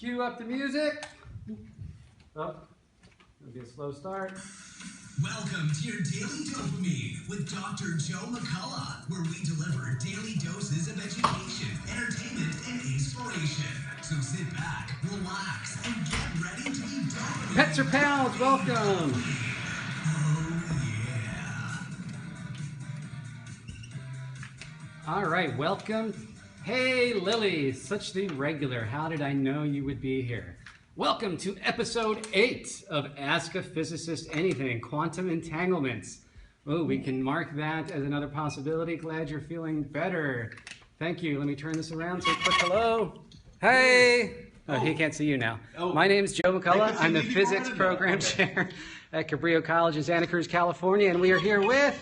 Cue up the music. Oh, it'll be a slow start. Welcome to your Daily Dopamine with Dr. Joe McCullough, where we deliver daily doses of education, entertainment, and inspiration. So sit back, relax, and get ready to be dopamine. Pets or pals, welcome. Oh, yeah. All right, welcome. Hey, Lily, such the regular. How did I know you would be here? Welcome to episode 8 of Ask a Physicist Anything, Quantum Entanglements. Oh, we can mark that as another possibility. Glad you're feeling better. Thank you. Let me turn this around. Say a quick hello. Hey. Oh, he can't see you now. My name is Joe McCullough. I'm the physics program chair at Cabrillo College in Santa Cruz, California, and we are here with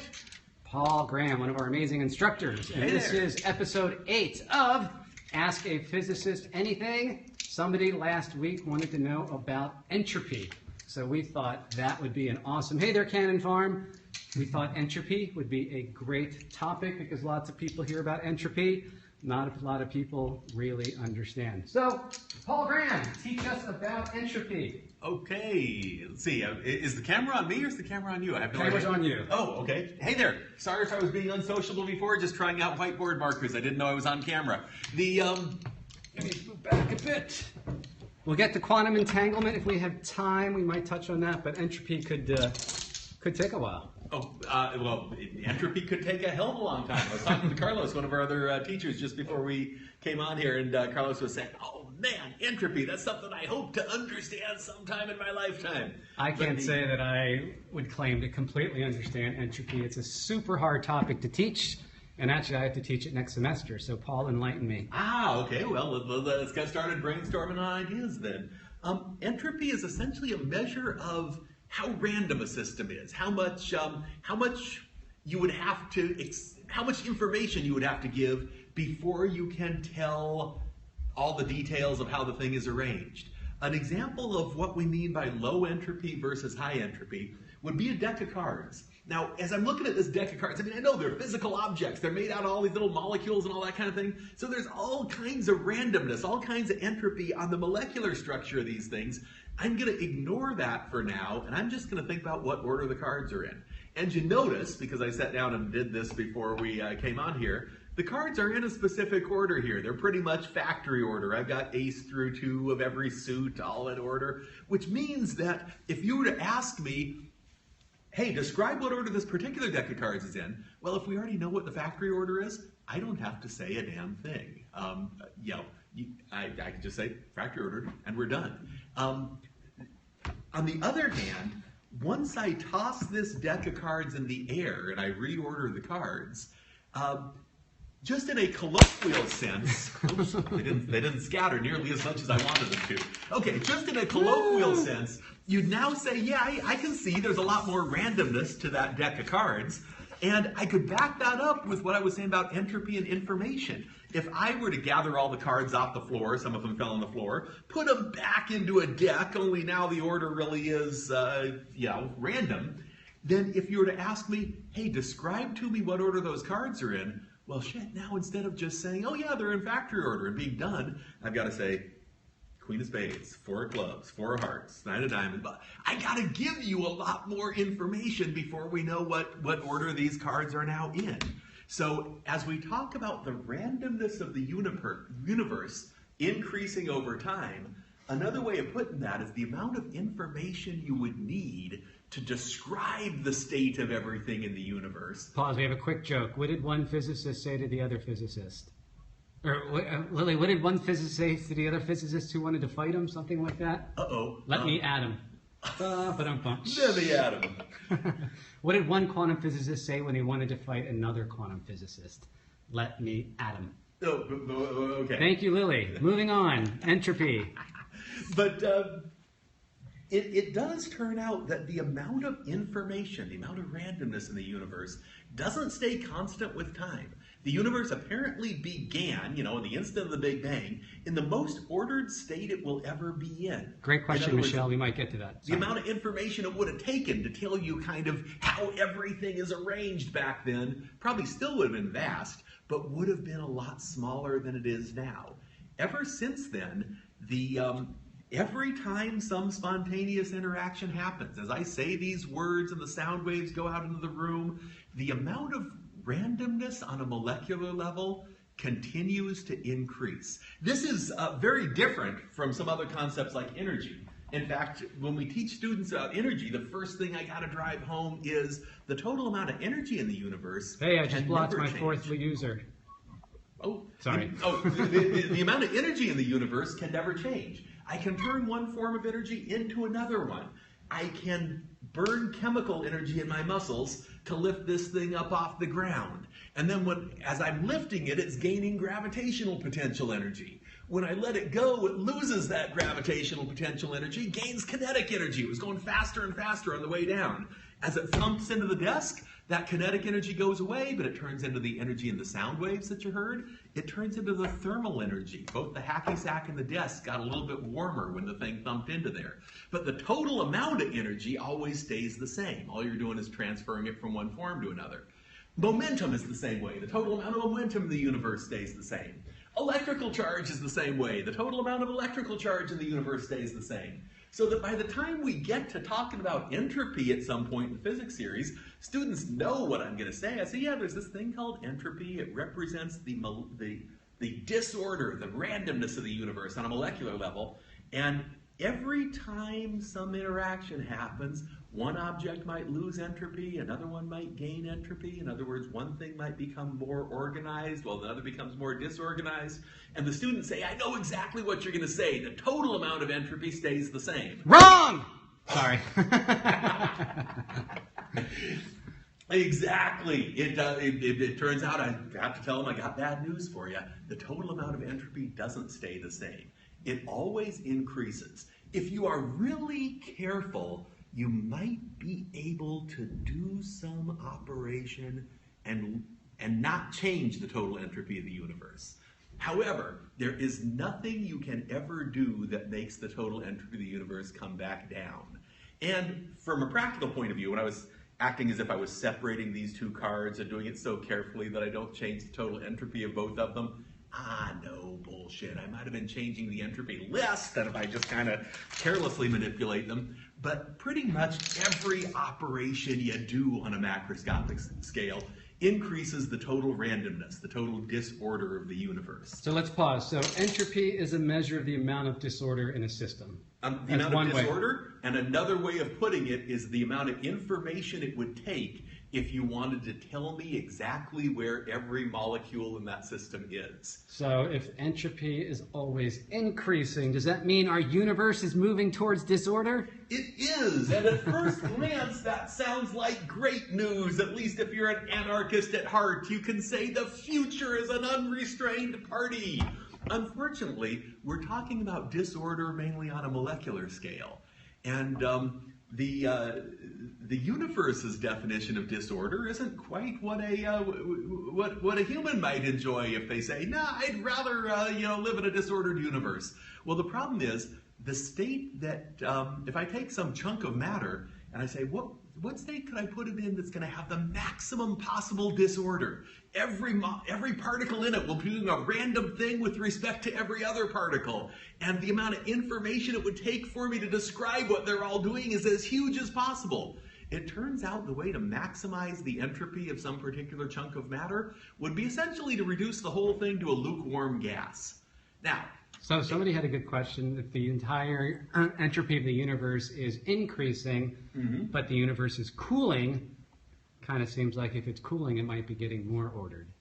Paul Graham, one of our amazing instructors. And this is episode 8 of Ask a Physicist Anything. Somebody last week wanted to know about entropy. So we thought that would be an awesome, hey there, Cannon Farm. We thought entropy would be a great topic because lots of people hear about entropy. Not a lot of people really understand. So, Paul Graham, teach us about entropy. Okay, let's see. Is the camera on me or is the camera on you? I have no Camera's idea. on you. Oh, okay. Hey there. Sorry if I was being unsociable before, just trying out whiteboard markers. I didn't know I was on camera. Let me move back a bit. We'll get to quantum entanglement if we have time. We might touch on that, but entropy could take a while. Well, entropy could take a hell of a long time. I was talking to Carlos, one of our other teachers, just before we came on here, and Carlos was saying, oh man, entropy, that's something I hope to understand sometime in my lifetime. I can't say that I would claim to completely understand entropy. It's a super hard topic to teach, and actually I have to teach it next semester, so Paul, enlighten me. Okay, well, let's get started brainstorming on ideas then. Entropy is essentially a measure of how random a system is, how much you would have to, how much information you would have to give before you can tell all the details of how the thing is arranged. An example of what we mean by low entropy versus high entropy would be a deck of cards. Now, as I'm looking at this deck of cards, I mean, I know they're physical objects. They're made out of all these little molecules and all that kind of thing. So there's all kinds of randomness, all kinds of entropy on the molecular structure of these things. I'm going to ignore that for now, and I'm just going to think about what order the cards are in. And you notice, because I sat down and did this before we came on here, the cards are in a specific order here. They're pretty much factory order. I've got ace through 2 of every suit, all in order, which means that if you were to ask me, hey, describe what order this particular deck of cards is in, well, if we already know what the factory order is, I don't have to say a damn thing. I can just say factory order, and we're done. On the other hand, once I toss this deck of cards in the air and I reorder the cards, just in a colloquial sense, oops, they didn't scatter nearly as much as I wanted them to. Okay, just in a colloquial sense, you'd now say, yeah, I can see there's a lot more randomness to that deck of cards, and I could back that up with what I was saying about entropy and information. If I were to gather all the cards off the floor, some of them fell on the floor, put them back into a deck, only now the order really is, random, then if you were to ask me, hey, describe to me what order those cards are in, well, shit, now instead of just saying, oh yeah, they're in factory order and being done, I've got to say, Queen of Spades, 4 of Clubs, 4 of Hearts, 9 of Diamonds. But I got to give you a lot more information before we know what order these cards are now in. So as we talk about the randomness of the universe increasing over time, another way of putting that is the amount of information you would need to describe the state of everything in the universe. Pause, we have a quick joke. What did one physicist say to the other physicist? Or, Lily, what did one physicist say to the other physicist who wanted to fight him? Something like that? Let me at him. Let me at him. What did one quantum physicist say when he wanted to fight another quantum physicist? Let me at him. Okay. Thank you, Lily. Moving on. Entropy. But it does turn out that the amount of information, the amount of randomness in the universe doesn't stay constant with time. The universe apparently began, in the instant of the Big Bang, in the most ordered state it will ever be in. Great question, Michelle. We might get to that. The amount of information it would have taken to tell you kind of how everything is arranged back then probably still would have been vast, but would have been a lot smaller than it is now. Ever since then, every time some spontaneous interaction happens, as I say these words and the sound waves go out into the room, the amount of randomness on a molecular level continues to increase. This is very different from some other concepts like energy. In fact, when we teach students about energy, the first thing I gotta drive home is the total amount of energy in the universe. Hey, I just blocked my change. fourth user. Oh, sorry. The amount of energy in the universe can never change. I can turn one form of energy into another one. I can burn chemical energy in my muscles to lift this thing up off the ground. And then as I'm lifting it, it's gaining gravitational potential energy. When I let it go, it loses that gravitational potential energy, gains kinetic energy. It was going faster and faster on the way down. As it thumps into the desk, that kinetic energy goes away, but it turns into the energy in the sound waves that you heard. It turns into the thermal energy. Both the hacky sack and the desk got a little bit warmer when the thing thumped into there. But the total amount of energy always stays the same. All you're doing is transferring it from one form to another. Momentum is the same way. The total amount of momentum in the universe stays the same. Electrical charge is the same way. The total amount of electrical charge in the universe stays the same. So that by the time we get to talking about entropy at some point in the physics series, students know what I'm going to say. I say, yeah, there's this thing called entropy. It represents the disorder, the randomness of the universe on a molecular level. And every time some interaction happens, one object might lose entropy, another one might gain entropy. In other words, one thing might become more organized while the other becomes more disorganized. And the students say, I know exactly what you're going to say. The total amount of entropy stays the same. Wrong! Sorry. Exactly. It turns out I have to tell them I got bad news for you. The total amount of entropy doesn't stay the same. It always increases. If you are really careful, you might be able to do some operation and not change the total entropy of the universe. However, there is nothing you can ever do that makes the total entropy of the universe come back down. And from a practical point of view, when I was acting as if I was separating these two cards and doing it so carefully that I don't change the total entropy of both of them, no, bullshit. I might have been changing the entropy less than if I just kind of carelessly manipulate them. But pretty much every operation you do on a macroscopic scale increases the total randomness, the total disorder of the universe. So let's pause. So entropy is a measure of the amount of disorder in a system. The amount of disorder, and another way of putting it is the amount of information it would take if you wanted to tell me exactly where every molecule in that system is. So if entropy is always increasing, does that mean our universe is moving towards disorder? It is, and at first glance that sounds like great news, at least if you're an anarchist at heart. You can say the future is an unrestrained party. Unfortunately, we're talking about disorder mainly on a molecular scale. And the universe's definition of disorder isn't quite what a human might enjoy if they say, nah, I'd rather live in a disordered universe. Well, the problem is the state that if I take some chunk of matter and I say, what state could I put it in that's going to have the maximum possible disorder? Every particle in it will be doing a random thing with respect to every other particle. And the amount of information it would take for me to describe what they're all doing is as huge as possible. It turns out the way to maximize the entropy of some particular chunk of matter would be essentially to reduce the whole thing to a lukewarm gas. Now, so somebody had a good question. If the entire entropy of the universe is increasing, but the universe is cooling, kind of seems like if it's cooling, it might be getting more ordered.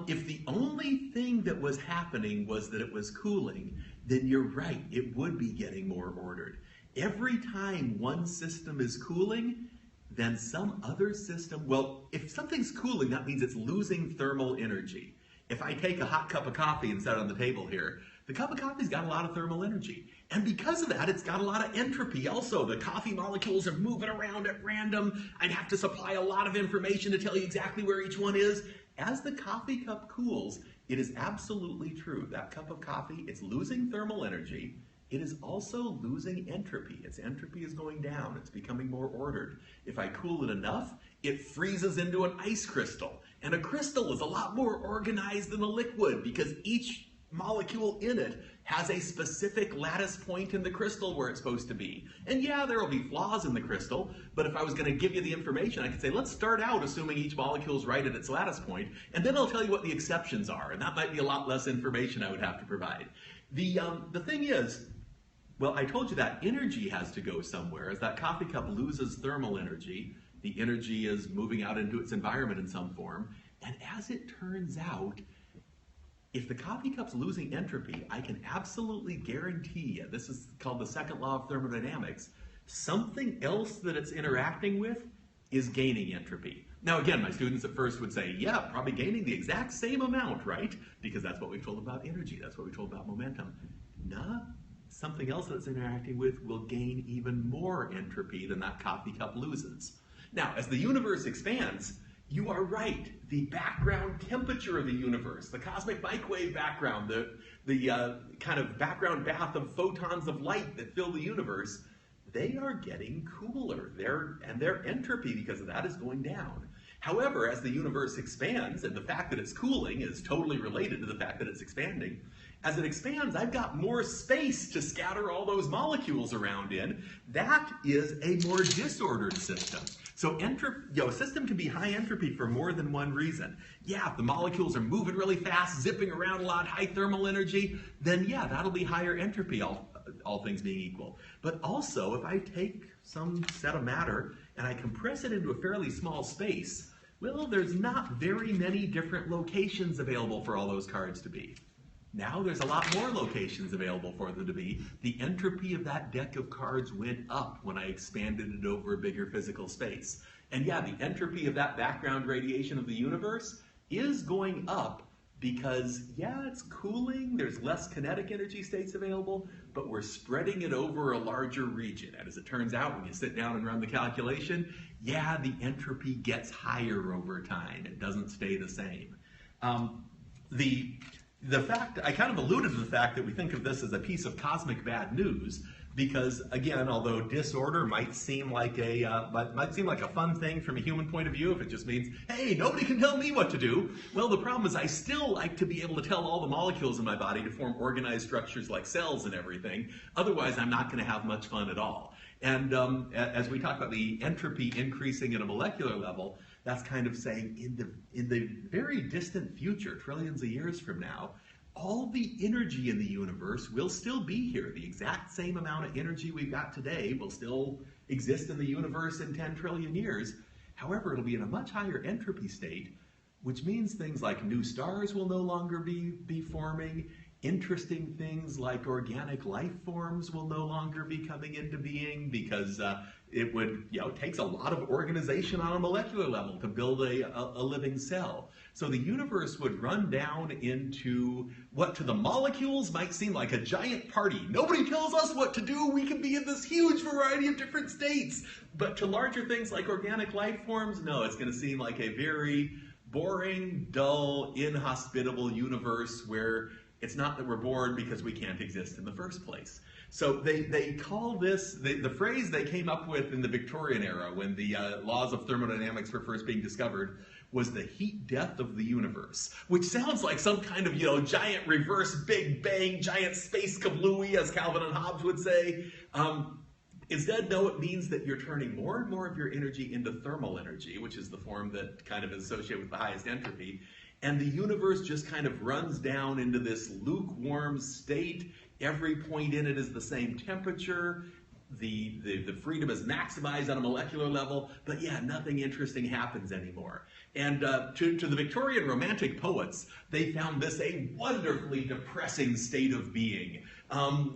If the only thing that was happening was that it was cooling, then you're right, it would be getting more ordered. Every time one system is cooling, then some other system, well, if something's cooling, that means it's losing thermal energy. If I take a hot cup of coffee and set it on the table here, the cup of coffee's got a lot of thermal energy. And because of that, it's got a lot of entropy also. The coffee molecules are moving around at random. I'd have to supply a lot of information to tell you exactly where each one is. As the coffee cup cools, it is absolutely true. That cup of coffee, it's losing thermal energy. It is also losing entropy. Its entropy is going down. It's becoming more ordered. If I cool it enough, it freezes into an ice crystal. And a crystal is a lot more organized than a liquid because each molecule in it has a specific lattice point in the crystal where it's supposed to be. And yeah, there will be flaws in the crystal, but if I was going to give you the information, I could say, let's start out assuming each molecule is right at its lattice point, and then I'll tell you what the exceptions are, and that might be a lot less information I would have to provide. The thing is, well, I told you that energy has to go somewhere. As that coffee cup loses thermal energy, the energy is moving out into its environment in some form, and as it turns out, if the coffee cup's losing entropy, I can absolutely guarantee you, this is called the second law of thermodynamics, something else that it's interacting with is gaining entropy. Now again, my students at first would say, yeah, probably gaining the exact same amount, right? Because that's what we've told about energy, that's what we told about momentum. Nah, something else that it's interacting with will gain even more entropy than that coffee cup loses. Now, as the universe expands, you are right. The background temperature of the universe, the cosmic microwave background, the kind of background bath of photons of light that fill the universe, they are getting cooler. Their entropy, because of that, is going down. However, as the universe expands, and the fact that it's cooling is totally related to the fact that it's expanding, as it expands, I've got more space to scatter all those molecules around in. That is a more disordered system. So a system can be high entropy for more than one reason. Yeah, if the molecules are moving really fast, zipping around a lot, high thermal energy, then yeah, that'll be higher entropy, all things being equal. But also, if I take some set of matter and I compress it into a fairly small space, well, there's not very many different locations available for all those cards to be. Now there's a lot more locations available for them to be. The entropy of that deck of cards went up when I expanded it over a bigger physical space. And yeah, the entropy of that background radiation of the universe is going up because, yeah, it's cooling, there's less kinetic energy states available, but we're spreading it over a larger region. And as it turns out, when you sit down and run the calculation, yeah, the entropy gets higher over time. It doesn't stay the same. The fact, I kind of alluded to the fact that we think of this as a piece of cosmic bad news, because again, although disorder might seem like a fun thing from a human point of view, if it just means, hey, nobody can tell me what to do. Well, the problem is I still like to be able to tell all the molecules in my body to form organized structures like cells and everything. Otherwise, I'm not going to have much fun at all. And as we talk about the entropy increasing at a molecular level, that's kind of saying in the very distant future, trillions of years from now, all the energy in the universe will still be here. The exact same amount of energy we've got today will still exist in the universe in 10 trillion years. However, it'll be in a much higher entropy state, which means things like new stars will no longer be forming. Interesting things like organic life forms will no longer be coming into being because it would, takes a lot of organization on a molecular level to build a living cell. So the universe would run down into what to the molecules might seem like a giant party. Nobody tells us what to do. We can be in this huge variety of different states. But to larger things like organic life forms, no, it's going to seem like a very boring, dull, inhospitable universe where it's not that we're bored because we can't exist in the first place. So they call this, the phrase they came up with in the Victorian era when the laws of thermodynamics were first being discovered was the heat death of the universe, which sounds like some kind of, giant reverse Big Bang, giant space kablooey, as Calvin and Hobbes would say. Instead, no, it means that you're turning more and more of your energy into thermal energy, which is the form that kind of is associated with the highest entropy. And the universe just kind of runs down into this lukewarm state. Every point in it is the same temperature. The freedom is maximized on a molecular level, but yeah, nothing interesting happens anymore. And to the Victorian Romantic poets, they found this a wonderfully depressing state of being.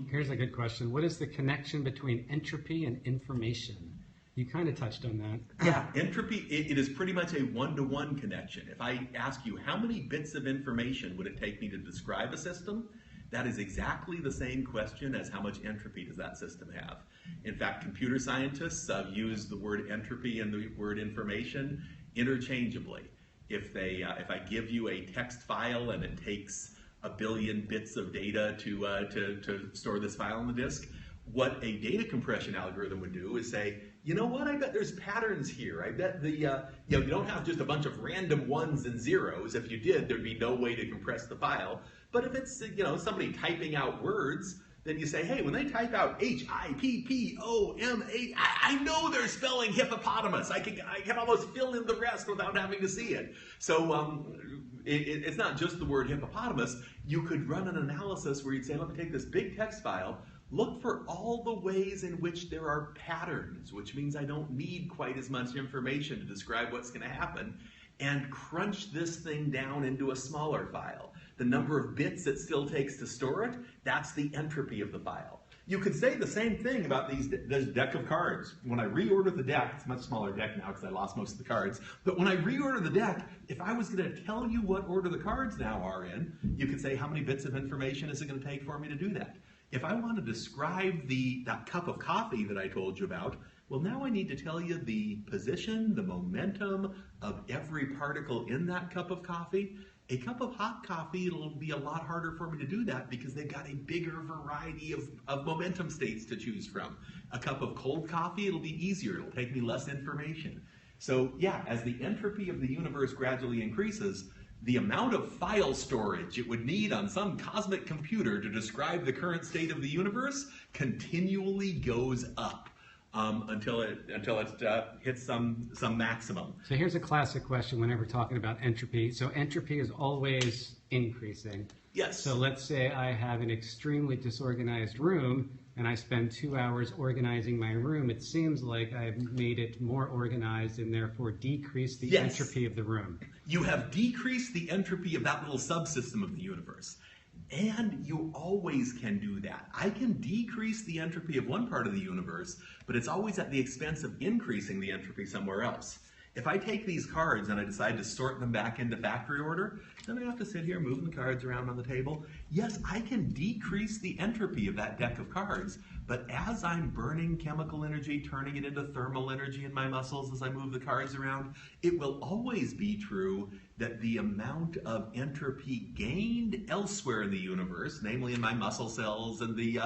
Here's a good question. What is the connection between entropy and information? You kind of touched on that. Yeah, entropy, it is pretty much a one-to-one connection. If I ask you how many bits of information would it take me to describe a system, that is exactly the same question as how much entropy does that system have. In fact, computer scientists use the word entropy and the word information interchangeably. If I give you a text file and it takes a billion bits of data to store this file on the disk, what a data compression algorithm would do is say, you know what, I bet there's patterns here. I bet you don't have just a bunch of random ones and zeros. If you did, there'd be no way to compress the file. But if it's, you know, somebody typing out words, then you say, hey, when they type out Hippopoma, I know they're spelling hippopotamus. I can almost fill in the rest without having to see it. So it's not just the word hippopotamus. You could run an analysis where you'd say, let me take this big text file, look for all the ways in which there are patterns, which means I don't need quite as much information to describe what's going to happen, and crunch this thing down into a smaller file. The number of bits it still takes to store it, that's the entropy of the file. You could say the same thing about this deck of cards. When I reorder the deck, it's a much smaller deck now because I lost most of the cards, but when I reorder the deck, if I was going to tell you what order the cards now are in, you could say how many bits of information is it going to take for me to do that? If I want to describe that cup of coffee that I told you about, well, now I need to tell you the position, the momentum of every particle in that cup of coffee. A cup of hot coffee, it'll be a lot harder for me to do that because they've got a bigger variety of momentum states to choose from. A cup of cold coffee, it'll be easier. It'll take me less information. So yeah, as the entropy of the universe gradually increases, the amount of file storage it would need on some cosmic computer to describe the current state of the universe continually goes up. Until it hits some maximum. So here's a classic question whenever talking about entropy. So entropy is always increasing. Yes. So let's say I have an extremely disorganized room and I spend 2 hours organizing my room. It seems like I've made it more organized and therefore decreased the entropy of the room. You have decreased the entropy of that little subsystem of the universe. And you always can do that. I can decrease the entropy of one part of the universe, but it's always at the expense of increasing the entropy somewhere else. If I take these cards and I decide to sort them back into factory order, then I have to sit here moving the cards around on the table. Yes, I can decrease the entropy of that deck of cards, but as I'm burning chemical energy, turning it into thermal energy in my muscles as I move the cards around, it will always be true that the amount of entropy gained elsewhere in the universe, namely in my muscle cells and the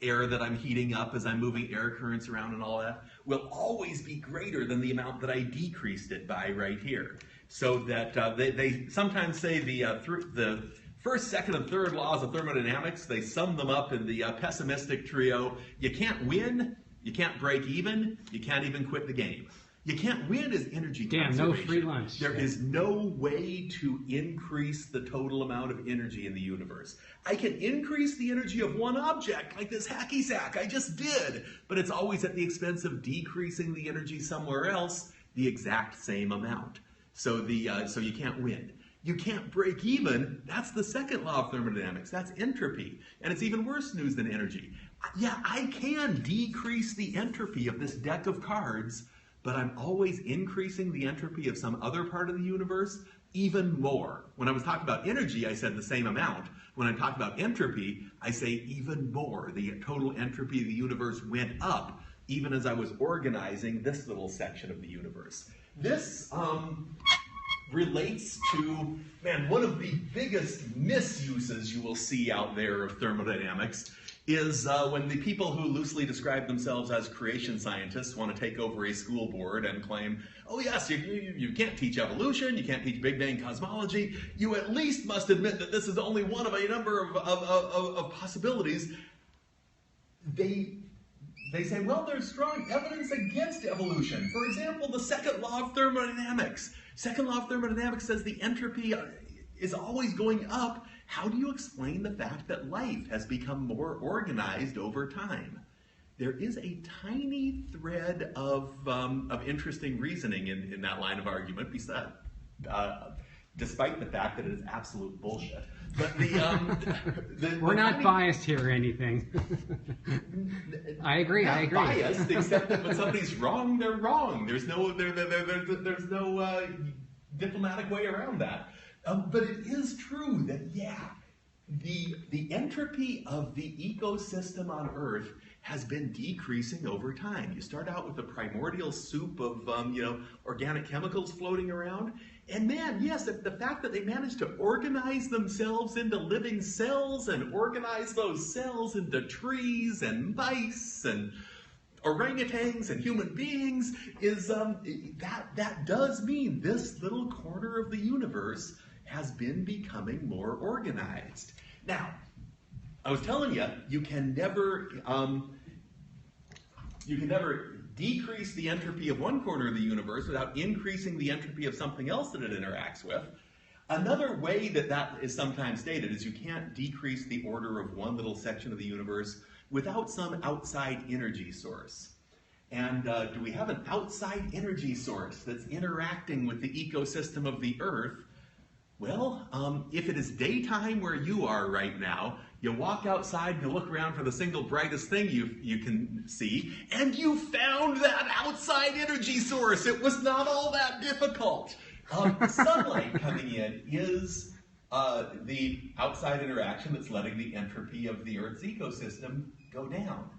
air that I'm heating up as I'm moving air currents around and all that, will always be greater than the amount that I decreased it by right here. So that they sometimes say the first, second, and third laws of thermodynamics, they sum them up in the pessimistic trio: you can't win, you can't break even, you can't even quit the game. You can't win as energy conservation. No free lunch. There is no way to increase the total amount of energy in the universe. I can increase the energy of one object, like this hacky sack I just did, but it's always at the expense of decreasing the energy somewhere else the exact same amount. So you can't win. You can't break even. That's the second law of thermodynamics. That's entropy. And it's even worse news than energy. Yeah, I can decrease the entropy of this deck of cards, but I'm always increasing the entropy of some other part of the universe even more. When I was talking about energy, I said the same amount. When I talk about entropy, I say even more. The total entropy of the universe went up even as I was organizing this little section of the universe. This relates to, man, one of the biggest misuses you will see out there of thermodynamics is when the people who loosely describe themselves as creation scientists want to take over a school board and claim, oh yes, you can't teach evolution, you can't teach Big Bang cosmology, you at least must admit that this is only one of a number of possibilities. They say, well, there's strong evidence against evolution. For example, the second law of thermodynamics. Second law of thermodynamics says the entropy is always going up. How do you explain the fact that life has become more organized over time? There is a tiny thread of interesting reasoning in that line of argument, despite the fact that it is absolute bullshit. But we're not biased here or anything. I agree. Biased, except that when somebody's wrong, they're wrong. There's no diplomatic way around that. But it is true that, yeah, the entropy of the ecosystem on Earth has been decreasing over time. You start out with a primordial soup of organic chemicals floating around, and man, yes, the fact that they managed to organize themselves into living cells and organize those cells into trees and mice and orangutans and human beings is that does mean this little corner of the universe has been becoming more organized. Now, I was telling you, you can never decrease the entropy of one corner of the universe without increasing the entropy of something else that it interacts with. Another way that that is sometimes stated is you can't decrease the order of one little section of the universe without some outside energy source. And do we have an outside energy source that's interacting with the ecosystem of the Earth? Well, if it is daytime where you are right now, you walk outside and you look around for the single brightest thing you can see, and you found that outside energy source. It was not all that difficult. Sunlight coming in is the outside interaction that's letting the entropy of the Earth's ecosystem go down.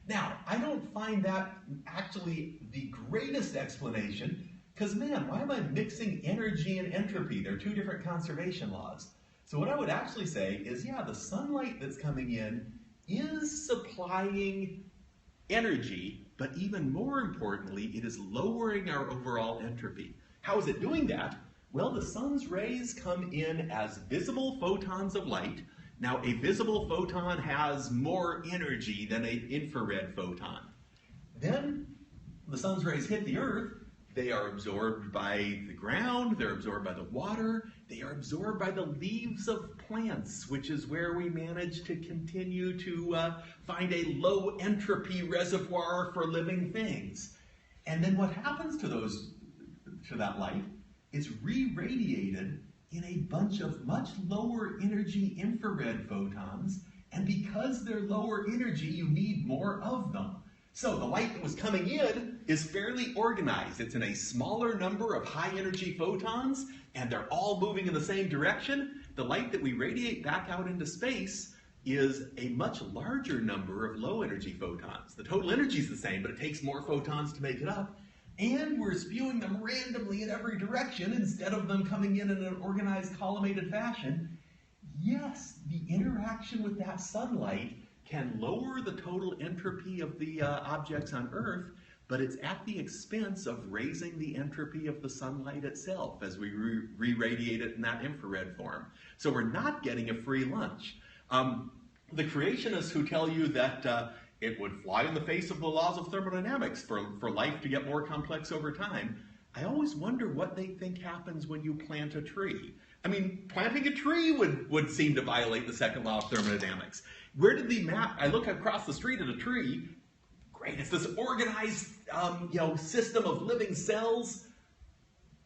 Now, I don't find that actually the greatest explanation, because man, why am I mixing energy and entropy? They're two different conservation laws. So what I would actually say is, yeah, the sunlight that's coming in is supplying energy, but even more importantly, it is lowering our overall entropy. How is it doing that? Well, the sun's rays come in as visible photons of light. Now, a visible photon has more energy than an infrared photon. Then the sun's rays hit the Earth. They are absorbed by the ground, they're absorbed by the water, they are absorbed by the leaves of plants, which is where we manage to continue to find a low entropy reservoir for living things. And then what happens to that light is re-radiated in a bunch of much lower energy infrared photons, and because they're lower energy, you need more of them. So the light that was coming in is fairly organized. It's in a smaller number of high energy photons, and they're all moving in the same direction. The light that we radiate back out into space is a much larger number of low energy photons. The total energy is the same, but it takes more photons to make it up. And we're spewing them randomly in every direction instead of them coming in an organized collimated fashion. Yes, the interaction with that sunlight can lower the total entropy of the objects on Earth, but it's at the expense of raising the entropy of the sunlight itself as we re-radiate it in that infrared form. So we're not getting a free lunch. The creationists who tell you that it would fly in the face of the laws of thermodynamics for life to get more complex over time, I always wonder what they think happens when you plant a tree. I mean, planting a tree would seem to violate the second law of thermodynamics. Where did the map, I look across the street at a tree, great, it's this organized system of living cells.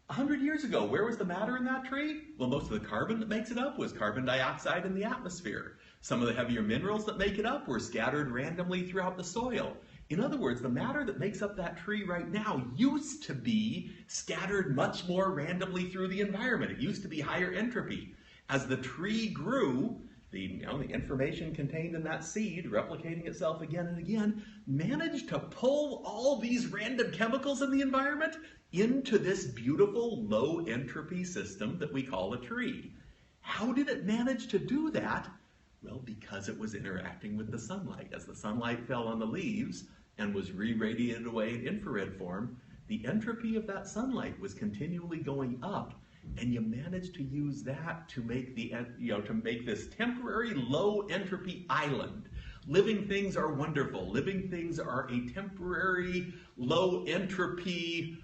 100 years ago, where was the matter in that tree? Well, most of the carbon that makes it up was carbon dioxide in the atmosphere. Some of the heavier minerals that make it up were scattered randomly throughout the soil. In other words, the matter that makes up that tree right now used to be scattered much more randomly through the environment. It used to be higher entropy. As the tree grew, the information contained in that seed, replicating itself again and again, managed to pull all these random chemicals in the environment into this beautiful low entropy system that we call a tree. How did it manage to do that? Well, because it was interacting with the sunlight. As the sunlight fell on the leaves and was re-radiated away in infrared form, the entropy of that sunlight was continually going up, and you managed to use that to make this temporary low entropy island. Living things are wonderful. Living things are a temporary low entropy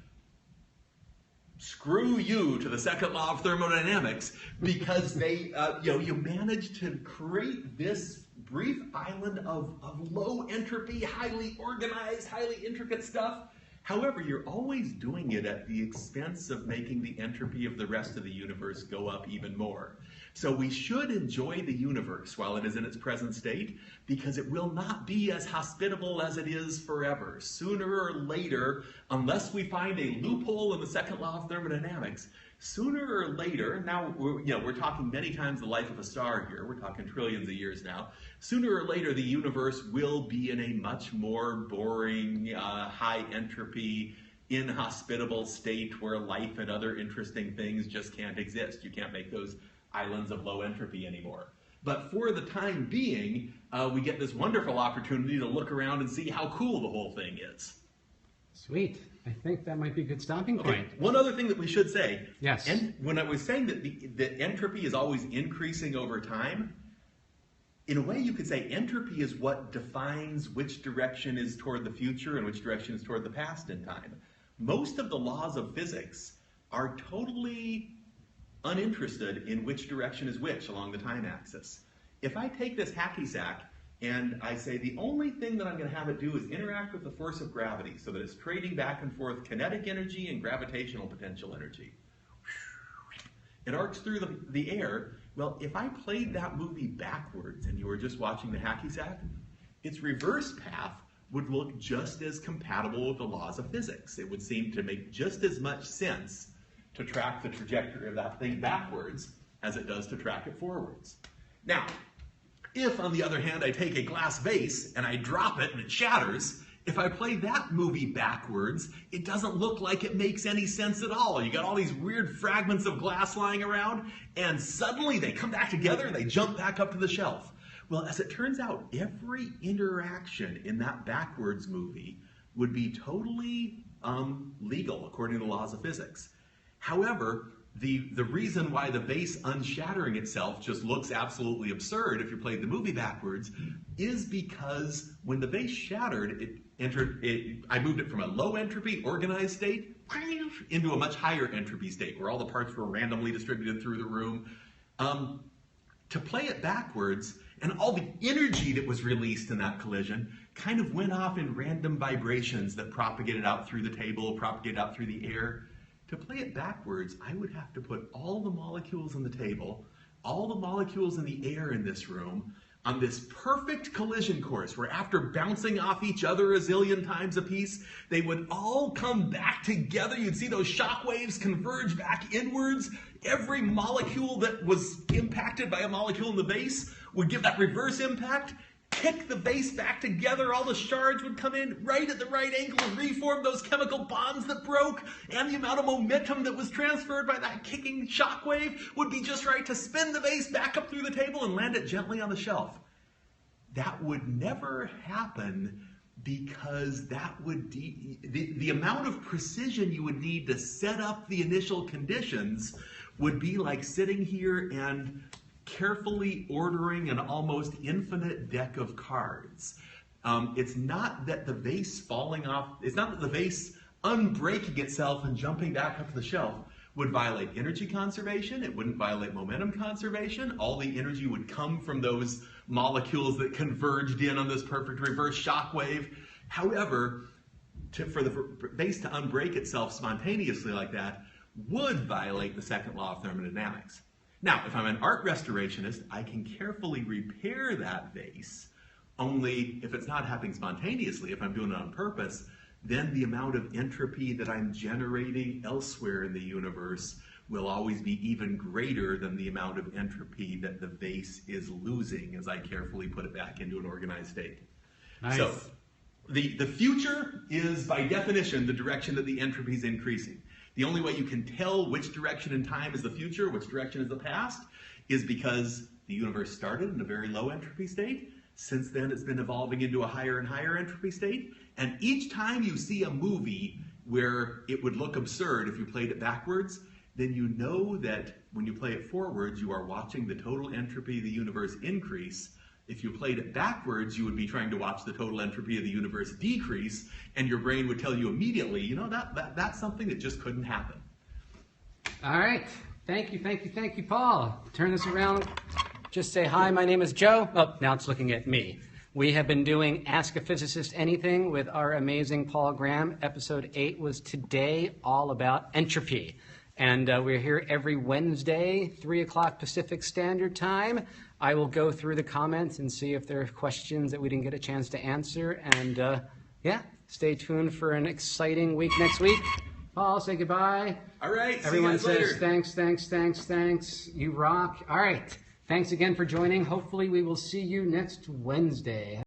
screw you to the second law of thermodynamics, because they, you managed to create this brief island of low entropy, highly organized, highly intricate stuff. However, you're always doing it at the expense of making the entropy of the rest of the universe go up even more. So we should enjoy the universe while it is in its present state, because it will not be as hospitable as it is forever. Sooner or later, unless we find a loophole in the second law of thermodynamics, sooner or later, now we're talking many times the life of a star here, we're talking trillions of years now, sooner or later the universe will be in a much more boring, high entropy, inhospitable state where life and other interesting things just can't exist. You can't make those islands of low entropy anymore. But for the time being, we get this wonderful opportunity to look around and see how cool the whole thing is. Sweet. I think that might be a good stopping point. One other thing that we should say. Yes. And when I was saying that the entropy is always increasing over time, in a way, you could say entropy is what defines which direction is toward the future and which direction is toward the past in time. Most of the laws of physics are totally uninterested in which direction is which along the time axis. If I take this hacky sack and I say the only thing that I'm going to have it do is interact with the force of gravity so that it's trading back and forth kinetic energy and gravitational potential energy. It arcs through the air. Well, if I played that movie backwards and you were just watching the hacky sack, its reverse path would look just as compatible with the laws of physics. It would seem to make just as much sense to track the trajectory of that thing backwards as it does to track it forwards. Now, if, on the other hand, I take a glass vase and I drop it and it shatters, if I play that movie backwards, it doesn't look like it makes any sense at all. You got all these weird fragments of glass lying around, and suddenly they come back together and they jump back up to the shelf. Well, as it turns out, every interaction in that backwards movie would be totally legal according to the laws of physics. However, the reason why the vase unshattering itself just looks absolutely absurd if you played the movie backwards is because when the vase shattered, I moved it from a low entropy organized state into a much higher entropy state where all the parts were randomly distributed through the room. To play it backwards, and all the energy that was released in that collision kind of went off in random vibrations that propagated out through the table, propagated out through the air. To play it backwards, I would have to put all the molecules on the table, all the molecules in the air in this room, on this perfect collision course where after bouncing off each other a zillion times apiece, they would all come back together. You'd see those shock waves converge back inwards. Every molecule that was impacted by a molecule in the vase would give that reverse impact, kick the vase back together, all the shards would come in right at the right angle and reform those chemical bonds that broke, and the amount of momentum that was transferred by that kicking shock wave would be just right to spin the vase back up through the table and land it gently on the shelf. That would never happen because that would the amount of precision you would need to set up the initial conditions would be like sitting here and carefully ordering an almost infinite deck of cards. It's not that the vase falling off, it's not that the vase unbreaking itself and jumping back up to the shelf would violate energy conservation. It wouldn't violate momentum conservation. All the energy would come from those molecules that converged in on this perfect reverse shock wave. However, for the vase to unbreak itself spontaneously like that would violate the second law of thermodynamics. Now, if I'm an art restorationist, I can carefully repair that vase, only if it's not happening spontaneously, if I'm doing it on purpose, then the amount of entropy that I'm generating elsewhere in the universe will always be even greater than the amount of entropy that the vase is losing as I carefully put it back into an organized state. Nice. So, the future is, by definition, the direction that the entropy is increasing. The only way you can tell which direction in time is the future, which direction is the past, is because the universe started in a very low entropy state. Since then, it's been evolving into a higher and higher entropy state. And each time you see a movie where it would look absurd if you played it backwards, then you know that when you play it forwards, you are watching the total entropy of the universe increase. If you played it backwards, you would be trying to watch the total entropy of the universe decrease, and your brain would tell you immediately, you know, that's something that just couldn't happen. All right. Thank you, Paul. Turn this around. Just say, hi, my name is Joe. Oh, now it's looking at me. We have been doing Ask a Physicist Anything with our amazing Paul Graham. Episode 8 was today all about entropy. And we're here every Wednesday, 3 o'clock Pacific Standard Time. I will go through the comments and see if there are questions that we didn't get a chance to answer. And yeah, stay tuned for an exciting week next week. Paul, say goodbye. All right. Everyone see you says later. thanks. You rock. All right. Thanks again for joining. Hopefully we will see you next Wednesday.